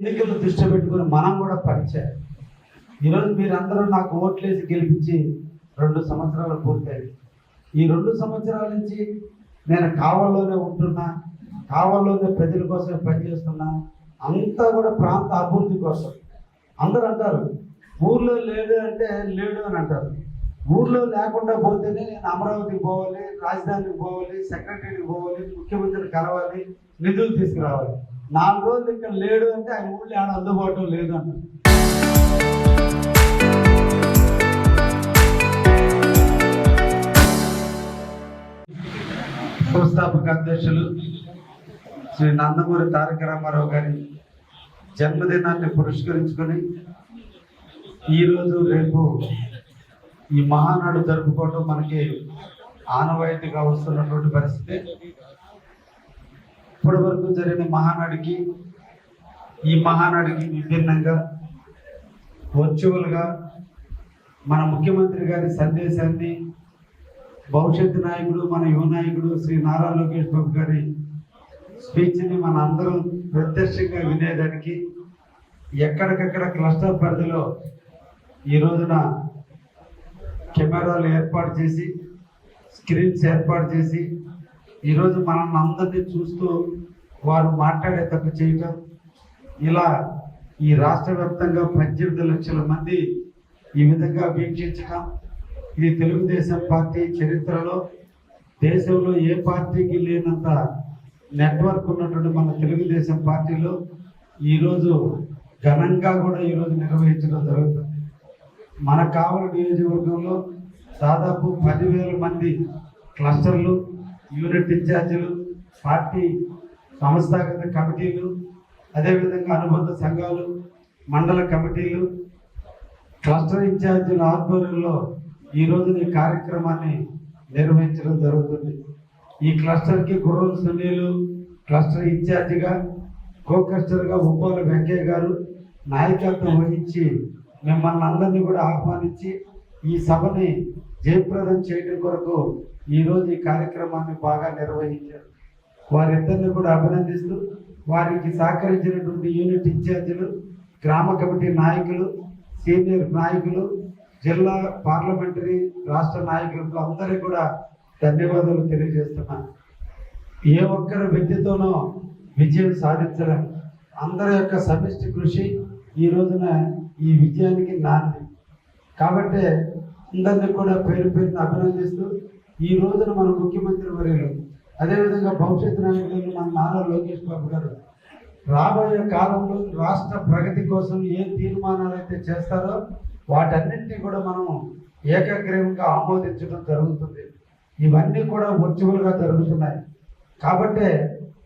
ఎన్నికలు దృష్టి పెట్టుకుని మనం కూడా పనిచేయాలి. ఈరోజు మీరందరూ నాకు ఓట్లేసి గెలిపించి 2 సంవత్సరాలు పూర్తయింది. ఈ 2 సంవత్సరాల నుంచి నేను కావల్లోనే ఉంటున్నా, కావల్లోనే ప్రజల కోసమే పనిచేస్తున్నా. అంతా కూడా ప్రాంత అభివృద్ధి కోసం. అందరూ అంటారు ఊర్లో లేడు అంటే లేడు అని అంటారు. ఊర్లో లేకుండా పోతేనే నేను అమరావతికి పోవాలి, రాజధానికి పోవాలి, సెక్రటరీకి పోవాలి, ముఖ్యమంత్రిని కలవాలి, నిధులు తీసుకురావాలి. 4 రోజులు ఇక్కడ లేడు అంటే ఆయన ఊళ్ళో ఆడ అందుబాటులో లేదు అంటారు. వ్యవస్థాపక అధ్యక్షులు శ్రీ నందమూరి తారక రామారావు గారి జన్మదినాన్ని పురస్కరించుకొని ఈరోజు రేపు ఈ మహానాడు జరుపుకోవడం మనకి ఆనవాయితీగా వస్తున్నటువంటి పరిస్థితి. ఇప్పటి వరకు జరిగిన మహానాడికి ఈ మహానాడికి విభిన్నంగా వర్చువల్గా మన ముఖ్యమంత్రి గారి సందేశాన్ని భవిష్యత్తు నాయకుడు, మన యువ నాయకుడు శ్రీ నారా లోకేష్ బాబు గారి స్పీచ్ని మన అందరం ప్రత్యక్షంగా వినేదానికి ఎక్కడికక్కడ క్లస్టర్ పరిధిలో ఈ రోజున కెమెరాలు ఏర్పాటు చేసి, స్క్రీన్స్ ఏర్పాటు చేసి ఈరోజు మనల్ని అందరినీ చూస్తూ వారు మాట్లాడేటట్టు చేయటం, ఇలా ఈ రాష్ట్ర వ్యాప్తంగా 18 లక్షల మంది ఈ విధంగా వీక్షించడం, ఇది తెలుగుదేశం పార్టీ చరిత్రలో దేశంలో ఏ పార్టీకి లేనంత నెట్వర్క్ ఉన్నటువంటి మన తెలుగుదేశం పార్టీలో ఈరోజు ఘనంగా కూడా ఈరోజు నిర్వహించడం జరుగుతుంది. మన కావలి నియోజకవర్గంలో దాదాపు 10,000 మంది క్లస్టర్లు, యూనిట్ ఇన్ఛార్జీలు, పార్టీ సంస్థాగత కమిటీలు, అదేవిధంగా అనుబంధ సంఘాలు, మండల కమిటీలు, క్లస్టర్ ఇన్ఛార్జీల ఆధ్వర్యంలో ఈరోజు ఈ కార్యక్రమాన్ని నిర్వహించడం జరుగుతుంది. ఈ క్లస్టర్కి గుర్రం సునీలు క్లస్టర్ ఇన్ఛార్జిగా, కో క్లస్టర్గా ఉప్పాల వెంకయ్య గారు నాయకత్వం వహించి మిమ్మల్ని అందరినీ కూడా ఆహ్వానించి ఈ సభని జయప్రదం చేయడం కొరకు ఈరోజు ఈ కార్యక్రమాన్ని బాగా నిర్వహించారు. వారిద్దరిని కూడా అభినందిస్తూ వారికి సహకరించినటువంటి యూనిట్ ఇన్ఛార్జీలు, గ్రామ కమిటీ నాయకులు, సీనియర్ నాయకులు, జిల్లా పార్లమెంటరీ రాష్ట్ర నాయకులకు అందరికీ కూడా ధన్యవాదాలు తెలియజేస్తున్నాను. ఏ ఒక్కరి వ్యక్తితోనో విజయం సాధించడం, అందరి యొక్క సమిష్టి కృషి ఈ రోజున ఈ విజయానికి నాంది. కాబట్టి అందరినీ కూడా పేరు పేరును అభినందిస్తూ ఈ రోజున మన ముఖ్యమంత్రి వర్యులు, అదేవిధంగా భవిష్యత్తు నాయకులు మన నారా లోకేష్ బాబు గారు రాబోయే కాలంలో రాష్ట్ర ప్రగతి కోసం ఏ తీర్మానాలు అయితే చేస్తారో వాటన్నింటినీ కూడా మనం ఏకగ్రీవంగా ఆమోదించడం జరుగుతుంది. ఇవన్నీ కూడా వర్చువల్గా జరుగుతున్నాయి. కాబట్టి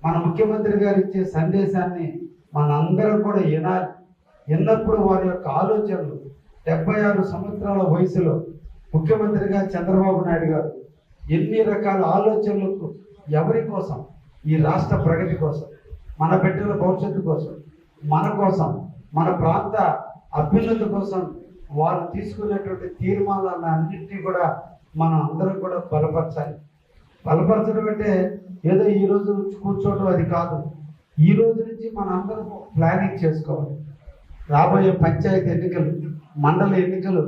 మన ముఖ్యమంత్రి గారు ఇచ్చే సందేశాన్ని మనందరం కూడా వినాలి. విన్నప్పుడు వారి యొక్క ఆలోచనలు 76 సంవత్సరాల వయసులో ముఖ్యమంత్రిగా చంద్రబాబు నాయుడు గారు ఎన్ని రకాల ఆలోచనలకు, ఎవరి కోసం, ఈ రాష్ట్ర ప్రగతి కోసం, మన బిడ్డల భవిష్యత్తు కోసం, మన కోసం, మన ప్రాంత అభ్యున్నతి కోసం వారు తీసుకునేటువంటి తీర్మానాలను అన్నింటినీ కూడా మనం అందరం కూడా బలపరచాలి. బలపరచడం అంటే ఏదో ఈరోజు కూర్చోవడం అది కాదు. ఈ రోజు నుంచి మన అందరం ప్లానింగ్ చేసుకోవాలి. రాబోయే పంచాయతీ ఎన్నికలు, మండల ఎన్నికలు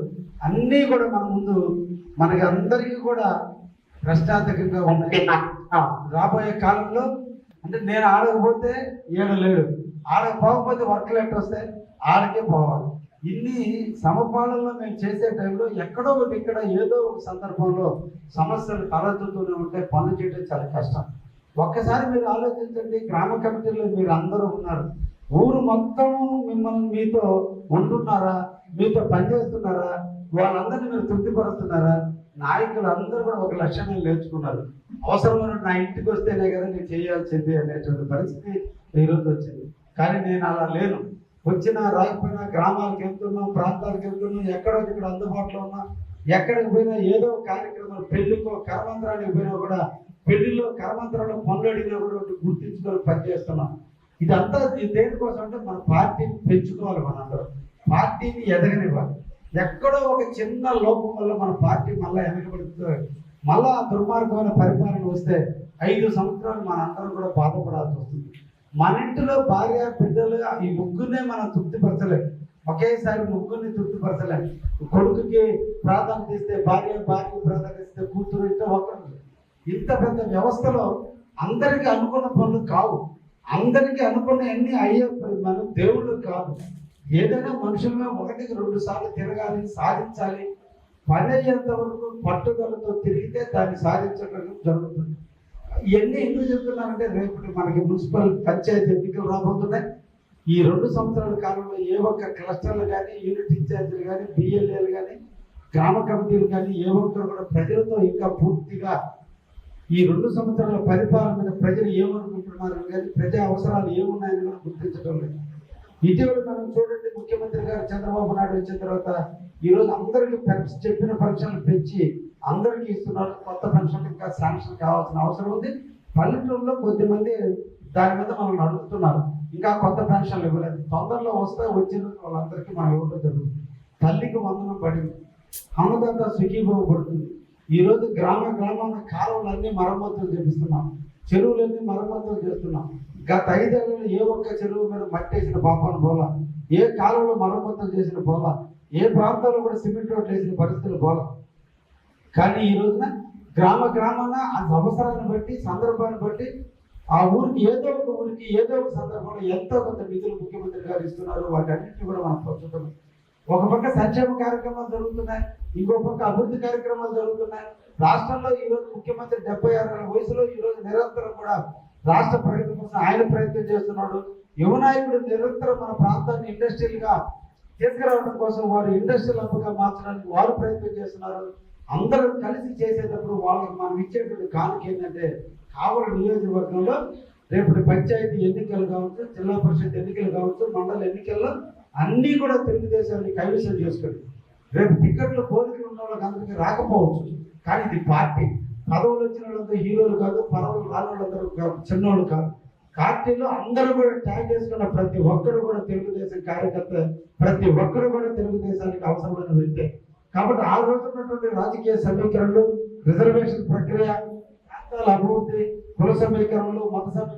అన్నీ కూడా మన ముందు మనకి అందరికీ కూడా ప్రశ్నార్థకంగా ఉన్నాయి. రాబోయే కాలంలో అంటే నేను ఆడకపోతే లేడు, ఆడకపోకపోతే వర్క్లు ఎట్టు వస్తాయి, ఆడకే పోవాలి. ఇన్ని సమపాలనలో మేము చేసే టైంలో ఎక్కడో ఒకటి ఇక్కడ ఏదో ఒక సందర్భంలో సమస్యలు తలెత్తుతూనే ఉంటే పనులు చేయడం చాలా కష్టం. ఒక్కసారి మీరు ఆలోచించండి, గ్రామ కమిటీలో మీరు అందరూ ఉన్నారు, ఊరు మొత్తము మిమ్మల్ని మీతో ఉంటున్నారా, మీతో పనిచేస్తున్నారా, వాళ్ళందరినీ మీరు తృప్తిపరుస్తున్నారా? నాయకులు అందరూ కూడా ఒక లక్ష్యాన్ని నేర్చుకున్నారు. అవసరమైన నా ఇంటికి వస్తేనే కదా నేను చేయాల్సింది అనేటువంటి పరిస్థితి ఈరోజు వచ్చింది. కానీ నేను అలా లేను. వచ్చినా రాకపోయినా గ్రామాలకు వెళ్తున్నాం, ప్రాంతాలకు వెళ్తున్నాం, ఎక్కడో ఇక్కడ అందుబాటులో ఉన్నా, ఎక్కడికి పోయినా ఏదో కార్యక్రమాలు, పెళ్లికో కరమంత్రానికి పోయినా కూడా, పెళ్లిలో కరమంత్రాలు పనులు అడిగినా కూడా గుర్తించుకొని పనిచేస్తున్నాం. ఇదంతా దేనికోసం అంటే మన పార్టీని పెంచుకోవాలి. మనందరం పార్టీని ఎదగనివ్వాలి. ఎక్కడో ఒక చిన్న లోపం వల్ల మన పార్టీ మళ్ళీ వెనకబడుతుంది, మళ్ళా దుర్మార్గమైన పరిపాలన వస్తే 5 సంవత్సరాలు మనందరం కూడా బాధపడాల్సి వస్తుంది. మన ఇంటిలో భార్య బిడ్డలు ఈ ముగ్గురినే మనం తృప్తిపరచలేం. ఒకేసారి ముగ్గురిని తృప్తిపరచలేం. కొడుకుకి ప్రాధాన్యత ఇస్తే భార్య, భార్య ప్రాధాన్యత ఇస్తే కూతురు, ఇట్లా ఒకరు. ఇంత పెద్ద వ్యవస్థలో అందరికీ అనుకున్న పనులు కావు. అందరికీ అనుకున్న అన్ని అయ్యే మనం దేవుళ్ళు కాదు. ఏదైనా మనుషులమే 1-2 సార్లు తిరగాలి, సాధించాలి. పని అయ్యేంత వరకు పట్టుదలతో తిరిగితే దాన్ని సాధించడం జరుగుతుంది. ఇవన్నీ ఎందుకు చెప్తున్నానంటే రేపు మనకి మున్సిపల్ పంచాయతీ ఎన్నికలు రాబోతున్నాయి. ఈ 2 సంవత్సరాల కాలంలో ఏ ఒక్క క్లస్టర్లు కానీ, యూనిట్ ఇన్ఛార్జీలు కానీ, బిఎల్ఏలు కానీ, గ్రామ కమిటీలు కానీ ఏ ఒక్కరు కూడా ప్రజలతో ఇంకా పూర్తిగా ఈ 2 సంవత్సరాల పరిపాలన మీద ప్రజలు ఏమనుకుంటున్నారు కానీ, ప్రజా అవసరాలు ఏమున్నాయని కూడా గుర్తించడం లేదు. ఇటీవల మనం చూడండి, ముఖ్యమంత్రి గారు చంద్రబాబు నాయుడు వచ్చిన తర్వాత ఈరోజు అందరికీ చెప్పిన పెన్షన్లు పెంచి అందరికీ ఇస్తున్నారు. కొత్త పెన్షన్లు ఇంకా శాంక్షన్ కావాల్సిన అవసరం ఉంది. పల్లెటూరులో కొద్దిమంది దాని మీద మనం అడుగుతున్నారు, ఇంకా కొత్త పెన్షన్లు ఇవ్వలేదు. తొందరలో వస్తే వచ్చిన వాళ్ళందరికీ మనం ఇవ్వడం జరుగుతుంది. తల్లికి వందనం పడింది, అన్నదాత సుఖీభావ పడుతుంది. ఈరోజు గ్రామాల కాలువలన్నీ మరమ్మతులు చేపిస్తున్నాం, చెరువులన్నీ మరమ్మతులు చేస్తున్నాం. గత 5 ఏళ్ళలో ఏ ఒక్క చెరువు మీద మట్టేసిన పాపాను పోలా, ఏ కాలువలో మరమ్మతులు చేసిన పోలా, ఏ ప్రాంతాల్లో కూడా సిమెంట్ రోడ్లు వేసిన పరిస్థితులు పోలా. కానీ ఈ రోజున గ్రామాన ఆ అవసరాన్ని బట్టి, సందర్భాన్ని బట్టి ఆ ఊరికి ఏదో ఒక సందర్భంలో ఎంతో కొంత నిధులు ముఖ్యమంత్రి గారు ఇస్తున్నారు. వాటన్నింటినీ కూడా మనం పంచుతున్నాం. ఒక పక్క సంక్షేమ కార్యక్రమాలు జరుగుతున్నాయి, ఇంకో పక్క అభివృద్ధి కార్యక్రమాలు జరుగుతున్నాయి. రాష్ట్రంలో ఈరోజు ముఖ్యమంత్రి 76 ఏళ్ల వయసులో ఈరోజు నిరంతరం కూడా రాష్ట్ర ప్రగతి కోసం ఆయన ప్రయత్నం చేస్తున్నాడు. యువ నాయకుడు నిరంతరం మన ప్రాంతాన్ని ఇండస్ట్రియల్ గా తీసుకురావడం కోసం, వారు ఇండస్ట్రియల్ హబ్గా మార్చడానికి వారు ప్రయత్నం చేస్తున్నారు. అందరూ కలిసి చేసేటప్పుడు వాళ్ళకి మనం ఇచ్చేటువంటి కానుక ఏంటంటే, కావలి నియోజకవర్గంలో రేపటి పంచాయతీ ఎన్నికలు కావచ్చు, జిల్లా పరిషత్ ఎన్నికలు కావచ్చు, మండల ఎన్నికల్లో అన్నీ కూడా తెలుగుదేశాన్ని కైవసం చేసుకోండి. రేపు టికెట్లు పోలికలు ఉన్న వాళ్ళకి అందరికీ రాకపోవచ్చు, కానీ ఇది పార్టీ. పదవులు వచ్చిన వాళ్ళందరూ హీరోలు కాదు, పదవులు రాని వాళ్ళందరూ చిన్నోళ్ళు కాదు. పార్టీలో అందరూ కూడా ట్యాగ్ చేసుకున్న ప్రతి ఒక్కరు కూడా తెలుగుదేశం కార్యకర్త, ప్రతి ఒక్కరు కూడా తెలుగుదేశానికి అవసరమైన వ్యక్తే. కాబట్టి ఆ రోజు ఉన్నటువంటి రాజకీయ సమీకరణలు, రిజర్వేషన్ ప్రక్రియ, ప్రాంతాల అభివృద్ధి, కుల సమీకరణలు, మత